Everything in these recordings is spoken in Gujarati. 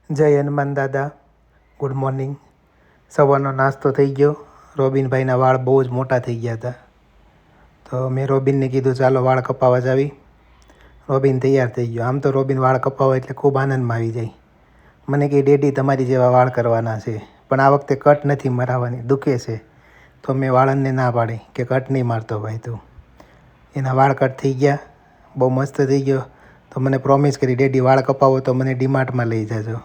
જય હનુમાન દાદા. Good morning. સવારનો નાસ્તો થઈ ગયો. રોબિનભાઈના વાળ બહુ જ મોટા થઈ ગયા હતા, તો મેં રોબિનને કીધું ચાલો વાળ કપાવવા જાવી. રોબિન તૈયાર થઈ ગયો. આમ તો રોબિન વાળ કપાવવા એટલે ખૂબ આનંદમાં આવી જાય. મને કહે ડેડી તમારી જેવા વાળ કરવાના છે, પણ આ વખતે કટ નથી મરાવવાની, દુખે છે. તો મેં વાળંદને ના પાડી કે કટ નહીં મારતો ભાઈ તું. એના વાળ કટ થઈ ગયા, બહુ મસ્ત થઈ ગયો. તો મને પ્રોમિસ કરી ડેડી વાળ કપાવો તો મને ડીમાર્ટમાં લઈ જજો.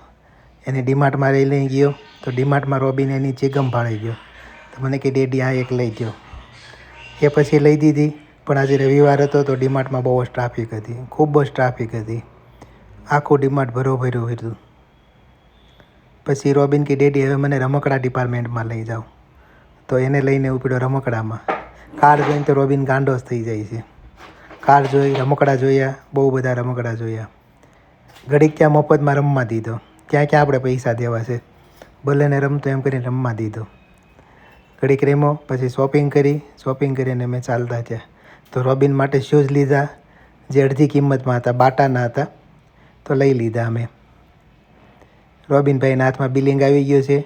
એને ડીમાર્ટમાં લઈ ગયો. તો ડીમાર્ટમાં રોબિન એની ચીગમ ભાળી ગયો. તો મને કે ડેડી આ એક લઈ ગયો. એ પછી લઈ દીધી. પણ આજે રવિવાર હતો તો ડીમાર્ટમાં બહુ જ ટ્રાફિક હતી, ખૂબ જ ટ્રાફિક હતી. આખું ડીમાર્ટ ભર્યું હતું. પછી રોબિન કે ડેડી હવે મને રમકડા ડિપાર્ટમેન્ટમાં લઈ જાઓ. તો એને લઈને ઉપડ્યો રમકડામાં. કાર જોઈને તો રોબિન ગાંડો જ થઈ જાય છે. કાર જોઈ, રમકડા જોયા, બહુ બધા રમકડા જોયા. ઘડીક ત્યાં મફતમાં રમવા દીધો. ક્યાં આપણે પૈસા દેવા છે, ભલે ને રમતો એમ કરીને રમવા દીધો. ઘડીક રેમો, પછી શોપિંગ કરીને અમે ચાલતા થયા. તો રોબિન માટે શૂઝ લીધા, જે અડધી કિંમતમાં હતા, બાટાના હતા, તો લઈ લીધા અમે. રોબિનભાઈના હાથમાં બિલિંગ આવી ગયું છે,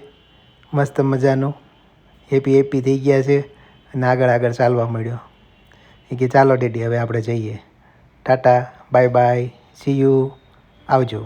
મસ્ત મજાનું. હેપી થઈ ગયા છે અને આગળ ચાલવા મળ્યો. એ કે ચાલો ડેડી હવે આપણે જઈએ. Tata, bye bye, C you, આવજો.